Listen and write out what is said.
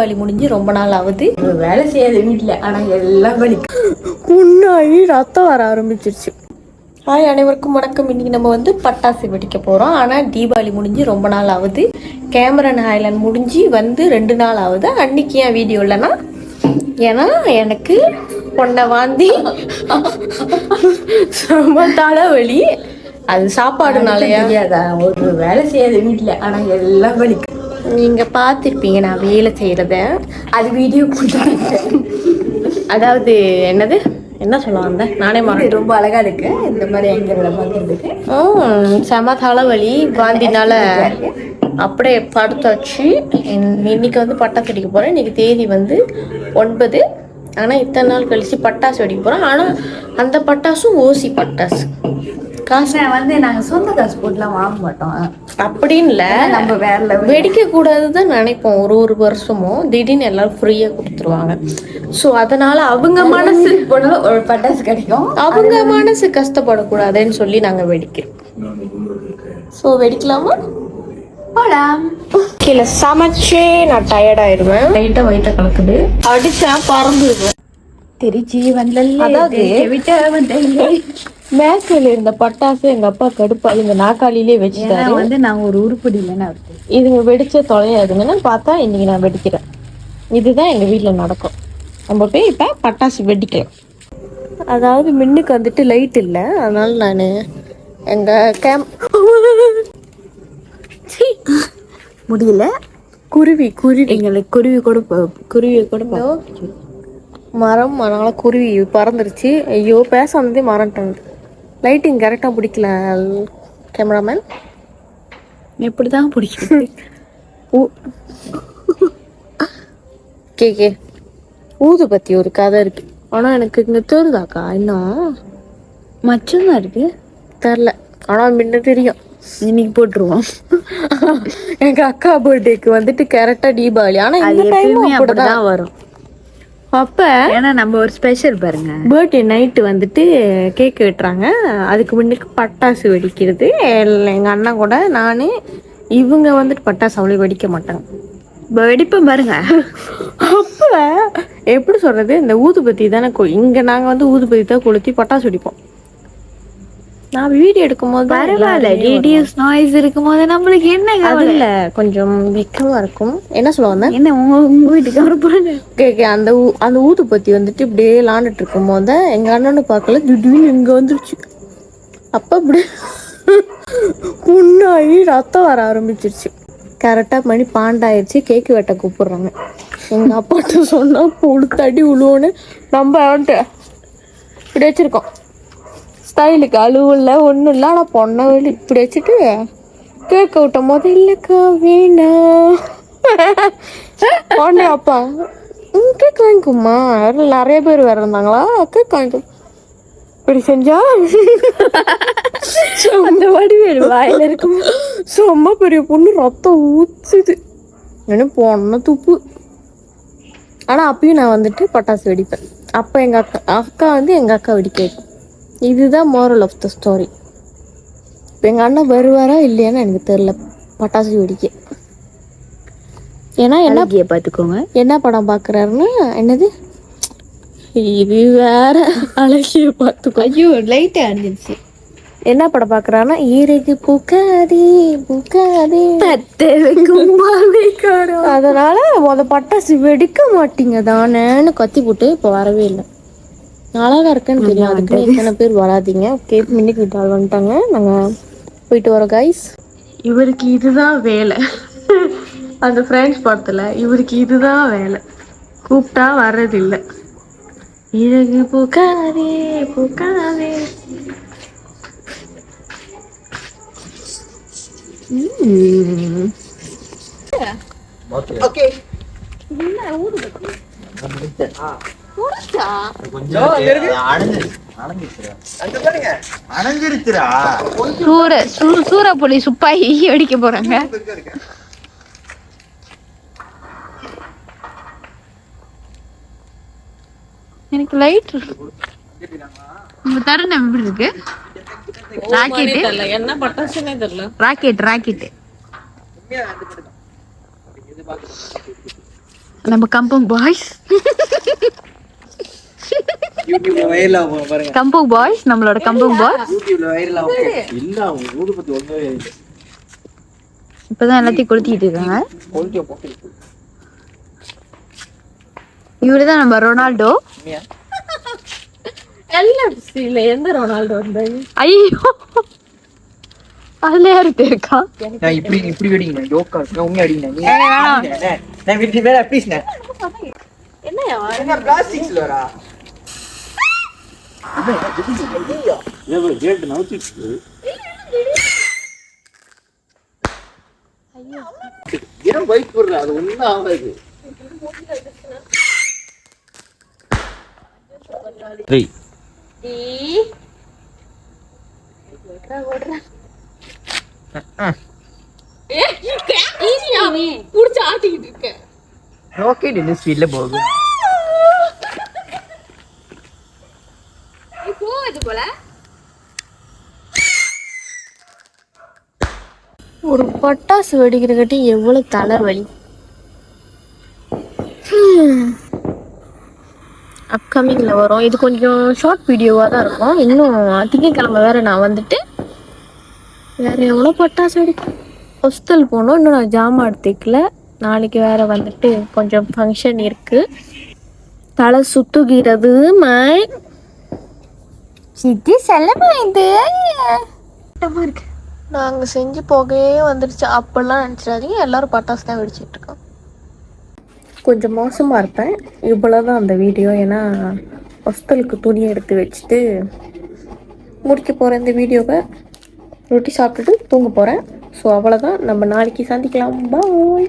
வலி முடிஞ்சு ரொம்ப நாள் ஆகுது. வேலை செய்யாத வீட்டில் ஆனால் எல்லாம் வலி புண்ணாகி ரத்தம் வர ஆரம்பிச்சிருச்சு. ஹாய் அனைவருக்கும் வணக்கம். இன்னைக்கு நம்ம வந்து பட்டாசு வெடிக்க போகிறோம். ஆனால் தீபாவளி முடிஞ்சு ரொம்ப நாள் ஆகுது. கேமரன் ஹைலாண்ட் முடிஞ்சு வந்து 2 நாள் ஆகுது. அன்னைக்கு ஏன் வீடியோ இல்லைன்னா ஏன்னா எனக்கு பொண்ணை வாந்தி ரொம்ப தலைவலி. அது சாப்பாடுனாலயா ஒரு வேலை செய்யாத வீட்டில் ஆனால் எல்லாம் வலி. நீங்கள் பார்த்துருப்பீங்க நான் வேலை செய்கிறத. அது வீடியோ அதாவது என்னது என்ன சொல்ல வந்தேன் நானே மாதிரி ரொம்ப அழகா இருக்கு. இந்த மாதிரி எங்களை பார்க்கறதுக்கு செம தலைவலி வாந்தினால அப்படியே படுத்தாச்சு. இன்னைக்கு வந்து பட்டாசு வெடிக்க போகிறேன். இன்னைக்கு தேதி வந்து 9. ஆனால் இத்தனை நாள் கழிச்சு பட்டாசு வெடிக்க போகிறோம். ஆனால் அந்த பட்டாசும் ஓசி பட்டாசு. காசு வந்து நாங்கள் சொந்த காசு போட்டுலாம் வாங்க மாட்டோம். அப்படின்னு இல்லை, நம்ம வேற வெடிக்கக்கூடாது தான் நினைப்போம். ஒரு வருஷமும் திடீர்னு எல்லாரும் ஃப்ரீயாக கொடுத்துருவாங்க. ஸோ அதனால அவங்க மனசு ஒரு பட்டாசு கிடைக்கும், அவங்க மனசு கஷ்டப்படக்கூடாதுன்னு சொல்லி நாங்கள் வெடிக்கிறோம். ஸோ வெடிக்கலாமா? போலாம். கீழே சமைச்சே நான் டயர்டாயிருவேன். லைட்டாக வயிற்ற கலக்குது. அடிச்சா பறந்துருவேன். திருச்சி வந்து மேக்கல இருந்த பட்டாசு எங்க அப்பா கடுப்பாளி இந்த நாக்காளிலே வச்சுட்டாரு. வந்து நான் ஒரு உருப்படி இல்லைன்னு இதுங்க வெடிச்ச தொலையாதுங்கன்னு பார்த்தா இன்னைக்கு நான் வெடிக்கிறேன். இதுதான் எங்க வீட்டுல நடக்கும். நம்ம போய் இப்ப பட்டாசு வெடிக்கலாம். அதாவது மின்னுக்கு வந்துட்டு லைட் இல்லை, அதனால நான் எங்க முடியல. குருவி எங்களுக்கு குருவி கூட மரம் அதனால குருவி பறந்துருச்சு. ஐயோ பேச வந்ததே மறந்துட்டேன். லைட்டிங் கரெக்டாக பிடிக்கல கேமராமேன். எப்படி தான் பிடிக்கும்? கே ஊது பத்தி ஒரு கதை இருக்கு. ஆனால் எனக்கு இங்கே தெரியுதாக்கா இன்னும் மச்சம்தான் இருக்கு தெரில. ஆனால் முன்ன தெரியும். இன்னைக்கு போட்டுருவோம். எங்க அக்கா பர்த்டேக்கு வந்துட்டு கரெக்டாக தீபாவளி. ஆனால் இந்த டைம் அப்படிதான் வரும். அப்ப ஏன்னா நம்ம ஒரு ஸ்பெஷல் பாருங்க, பர்த்டே நைட்டு வந்துட்டு கேக் வெட்டுறாங்க. அதுக்கு முன்னுக்கு பட்டாசு வெடிக்கிறது. எங்க அண்ணன் கூட நானு இவங்க வந்துட்டு பட்டாசு அவ்வளோ வெடிக்க மாட்டாங்க, வெடிப்போம் பாருங்க. அப்ப எப்படி சொல்றது, இந்த ஊதுபத்தி தானே இங்க நாங்க வந்து ஊதுபத்தி தான் கொளுத்தி பட்டாசு வெடிப்போம். நான் வீடியோ எடுக்கும் போது பரவாயில்ல, ரேடியோஸ் நாய்ஸ் இருக்கும் போது நம்மளுக்கு என்ன அதுல கொஞ்சம் வெக்கமா இருக்கும். என்ன சொல்லுவாங்க, என்ன உங்க வீட்டுக்கு அந்த ஊதுபத்தி வந்துட்டு இப்படியே விளாண்டுட்டு இருக்கும் போது எங்க அண்ணனு பார்க்கல, திடீர்னு இங்க வந்துருச்சு. அப்ப இப்படி புண்ணாகி ரத்தம் வர ஆரம்பிச்சிருச்சு. கரெக்டா மணி 12 ஆயிடுச்சு. கேக்கு வெட்ட கூப்பிடுறாங்க. எங்க அப்பாட்ட சொன்னா பொழுத்தடி உழுவோன்னு நம்ம இப்படி வச்சிருக்கோம். ஸ்டைலுக்கு அழுவல ஒன்றும் இல்லை. ஆனால் பொண்ணை வெளி இப்படி வச்சுட்டு கேட்க விட்டும் போது இல்லைக்கா வேணாம் உடனே அப்பா கேக் வாங்கிக்குமா, நிறைய பேர் வேற இருந்தாங்களா, கேக் வாங்கிக்கும் இப்படி செஞ்சா அந்த வடிவேல் வாயில இருக்கும். செம்ம பெரிய பொண்ணு ரத்தம் ஊத்துது. என்ன பொண்ணை துப்பு. ஆனால் அப்பயும் நான் வந்துட்டு பட்டாசு வெடிப்பேன். அப்போ எங்கள் அக்கா வந்து எங்கள் அக்கா வெடிக்க வைக்கும். இதுதான் மோரல் ஆஃப் த ஸ்டோரி. இப்போ எங்கள் அண்ணன் வருவாரா இல்லையான்னு எனக்கு தெரியல பட்டாசு வெடிக்க. ஏன்னா என்ன பார்த்துக்கோங்க, என்ன படம் பார்க்குறாருன்னா என்னது இது வேற அழகிய பார்த்துக்கோ. ஐயோ லைட்டே அணிஞ்சிருச்சு. என்ன படம் பார்க்குறாருன்னா ஈரைக்கு பூக்காதே அதனால பட்டாசு வெடிக்க மாட்டீங்க தானேன்னு கத்தி போட்டு இப்போ வரவே இல்லை. அழகா இருக்குன்னு தெரியும், அதுக்கு எத்தனை பேர் வராதிங்க. ஓகே, மின்னுக்கு விட்டால் வந்துட்டாங்க. நாங்கள் போயிட்டு வரோம் கைஸ். இவருக்கு இதுதான் வேலை. அந்த ஃப்ரெண்ட்ஸ் படத்தில் இவருக்கு இதுதான் வேலை, கூப்பிட்டா வர்றதில்லை. இறகு பூக்காதே ஓகே சூரப்புலி சுப்பாயி வெடிக்க போறாங்க. எனக்கு லைட் தருணம் எப்படி இருக்கு? ராக்கெட் என்ன பட்டாசுனே தெரியல. ராக்கெட் நம்ம கம்பங் பாய்ஸ் யூடியூப்ல வைரல் ஆகும் பாருங்க. கம்பங் பாய்ஸ் நம்மளோட கம்பங் பாய்ஸ் யூடியூப்ல வைரல் ஆகும். இல்ல அவங்க ஊதுபத்தி ஒண்ணே இல்ல. இப்பதான் எல்லாத்தையும் கொளுத்திட்டு இருக்காங்க. கொளுத்திய போட்டு. இவருதான் நம்ம ரொனால்டோ. எல்எஃப்சில எந்த ரொனால்டோ வந்தாங்க? ஐயோ அதுல யாரு இருக்கா? நான் இப்படி வெடிங்க ஜோக்கா நான் உண்மை அடிங்க நீ வேணாம். நான் விட்டு வேற ப்ளீஸ் நான் என்னையா என்ன பிளாஸ்டிக்ஸ்ல வரா கேட் நவுத்திட்டு ஏன் பைக் போடுற அது ஒண்ணும் ஆகாது. ஆட்டிக்கிட்டு இருக்க ராக்கெட் என்ன ஸ்பீட்ல போகுது போல ஒரு பட்டாசு வெடிக்கிறதுக்காட்டி எவ்வளவு தலைவலி. அப்கமிங்ல வரும். இது கொஞ்சம் ஷார்ட் வீடியோவா தான் இருக்கும். இன்னும் திங்கட்கிழமை வேற நான் வந்துட்டு வேற எவ்வளோ பட்டாசு வெடிக்கும். ஹாஸ்டல் போகணும். இன்னும் நான் ஜாமான் எடுத்துக்கல. நாளைக்கு வேற வந்துட்டு கொஞ்சம் ஃபங்க்ஷன் இருக்கு. தலை சுத்துகிறது மை சித்தி செல்லமா இது இருக்கு. நாங்கள் செஞ்சு புகையே வந்துடுச்சு அப்பெல்லாம் நினச்சிடாதீங்க. எல்லாரும் பட்டாசு தான் வெடிச்சிட்டு இருக்கோம். கொஞ்சம் மோசமாக இருப்பேன். இவ்வளோதான் அந்த வீடியோ. ஏன்னா ஹாஸ்டலுக்கு துணி எடுத்து வச்சுட்டு முடிக்க போகிறேன் இந்த வீடியோவை. ரொட்டி சாப்பிட்டுட்டு தூங்க போகிறேன். ஸோ அவ்வளோதான். நம்ம நாளைக்கு சந்திக்கலாம். பாய்.